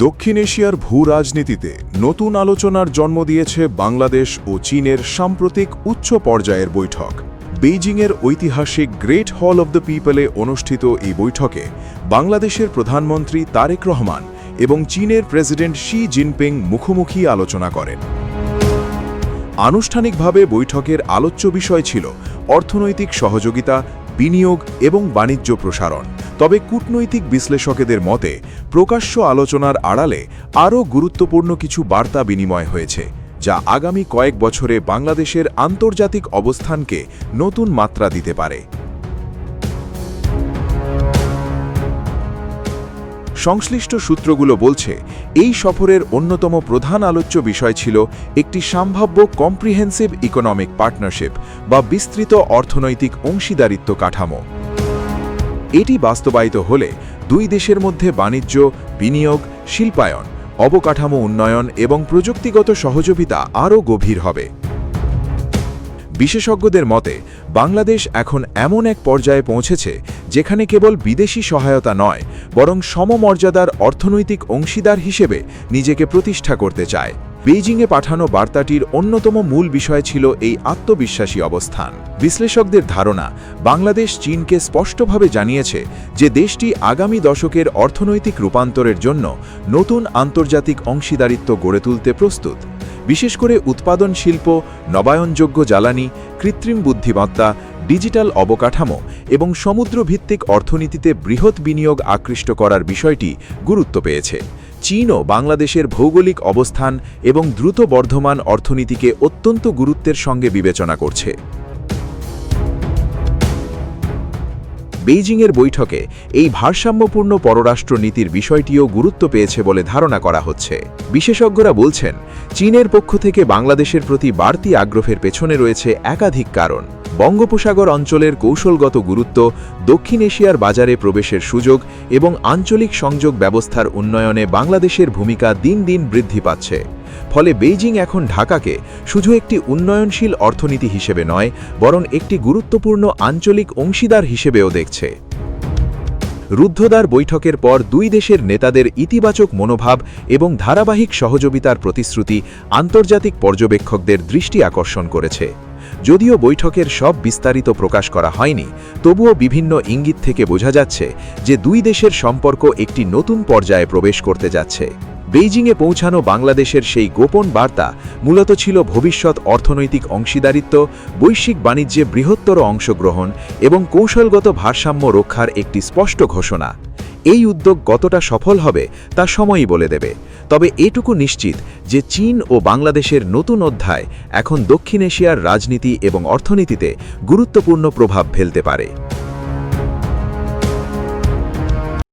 দক্ষিণ এশিয়ার ভূ-রাজনীতিতে নতুন আলোচনার জন্ম দিয়েছে বাংলাদেশ ও চীনের সাম্প্রতিক উচ্চ পর্যায়ের বৈঠক। বেইজিংয়ের ঐতিহাসিক গ্রেট হল অব দ্য পিপলে অনুষ্ঠিত এই বৈঠকে বাংলাদেশের প্রধানমন্ত্রী তারেক রহমান এবং চীনের প্রেসিডেন্ট শি জিনপিং মুখোমুখি আলোচনা করেন। আনুষ্ঠানিকভাবে বৈঠকের আলোচ্য বিষয় ছিল অর্থনৈতিক সহযোগিতা, বিনিয়োগ এবং বাণিজ্য প্রসারণ। তবে কূটনৈতিক বিশ্লেষকদের মতে প্রকাশ্য আলোচনার আড়ালে আরও গুরুত্বপূর্ণ কিছু বার্তা বিনিময় হয়েছে, যা আগামী কয়েক বছরে বাংলাদেশের আন্তর্জাতিক অবস্থানকে নতুন মাত্রা দিতে পারে। সংশ্লিষ্ট সূত্রগুলো বলছে, এই সফরের অন্যতম প্রধান আলোচ্য বিষয় ছিল একটি সম্ভাব্য কম্প্রিহেন্সিভ ইকোনমিক পার্টনারশিপ বা বিস্তৃত অর্থনৈতিক অংশীদারিত্ব কাঠামো। এটি বাস্তবায়িত হলে দুই দেশের মধ্যে বাণিজ্য, বিনিয়োগ, শিল্পায়ন, অবকাঠামো উন্নয়ন এবং প্রযুক্তিগত সহযোগিতা আরও গভীর হবে। বিশেষজ্ঞদের মতে বাংলাদেশ এখন এমন এক পর্যায়ে পৌঁছেছে যেখানে কেবল বিদেশি সহায়তা নয়, বরং সমমর্যাদার অর্থনৈতিক অংশীদার হিসেবে নিজেকে প্রতিষ্ঠা করতে চায়। বেইজিংয়ে পাঠানো বার্তাটির অন্যতম মূল বিষয় ছিল এই আত্মবিশ্বাসী অবস্থান। বিশ্লেষকদের ধারণা, বাংলাদেশ চীনকে স্পষ্টভাবে জানিয়েছে যে দেশটি আগামী দশকের অর্থনৈতিক রূপান্তরের জন্য নতুন আন্তর্জাতিক অংশীদারিত্ব গড়ে তুলতে প্রস্তুত। বিশেষ করে উৎপাদন শিল্প, নবায়নযোগ্য জ্বালানি, কৃত্রিম বুদ্ধিমত্তা, ডিজিটাল অবকাঠামো এবং সমুদ্রভিত্তিক অর্থনীতিতে বৃহৎ বিনিয়োগ আকৃষ্ট করার বিষয়টি গুরুত্ব পেয়েছে। চীনও বাংলাদেশের ভৌগোলিক অবস্থান এবং দ্রুত বর্ধমান অর্থনীতিকে অত্যন্ত গুরুত্বের সঙ্গে বিবেচনা করছে। বেইজিংয়ের বৈঠকে এই ভারসাম্যপূর্ণ পররাষ্ট্র নীতির বিষয়টিও গুরুত্ব পেয়েছে বলে ধারণা করা হচ্ছে। বিশেষজ্ঞরা বলছেন, চীনের পক্ষ থেকে বাংলাদেশের প্রতি বাড়তি আগ্রহের পেছনে রয়েছে একাধিক কারণ। বঙ্গোপসাগর অঞ্চলের কৌশলগত গুরুত্ব, দক্ষিণ এশিয়ার বাজারে প্রবেশের সুযোগ এবং আঞ্চলিক সংযোগ ব্যবস্থার উন্নয়নে বাংলাদেশের ভূমিকা দিন দিন বৃদ্ধি পাচ্ছে। ফলে বেইজিং এখন ঢাকাকে শুধু একটি উন্নয়নশীল অর্থনীতি হিসেবে নয়, বরং একটি গুরুত্বপূর্ণ আঞ্চলিক অংশীদার হিসেবেও দেখছে। রুদ্ধদ্বার বৈঠকের পর দুই দেশের নেতাদের ইতিবাচক মনোভাব এবং ধারাবাহিক সহযোগিতার প্রতিশ্রুতি আন্তর্জাতিক পর্যবেক্ষকদের দৃষ্টি আকর্ষণ করেছে। যদিও বৈঠকের সব বিস্তারিত প্রকাশ করা হয়নি, তবুও বিভিন্ন ইঙ্গিত থেকে বোঝা যাচ্ছে যে দুই দেশের সম্পর্ক একটি নতুন পর্যায়ে প্রবেশ করতে যাচ্ছে। বেইজিংয়ে পৌঁছানো বাংলাদেশের সেই গোপন বার্তা মূলত ছিল ভবিষ্যৎ অর্থনৈতিক অংশীদারিত্ব, বৈশ্বিক বাণিজ্যে বৃহত্তর অংশগ্রহণ এবং কৌশলগত ভারসাম্য রক্ষার একটি স্পষ্ট ঘোষণা। এই উদ্যোগ কতটা সফল হবে তা সময়ই বলে দেবে। তবে এটুকু নিশ্চিত যে চীন ও বাংলাদেশের নতুন অধ্যায় এখন দক্ষিণ এশিয়ার রাজনীতি এবং অর্থনীতিতে গুরুত্বপূর্ণ প্রভাব ফেলতে পারে।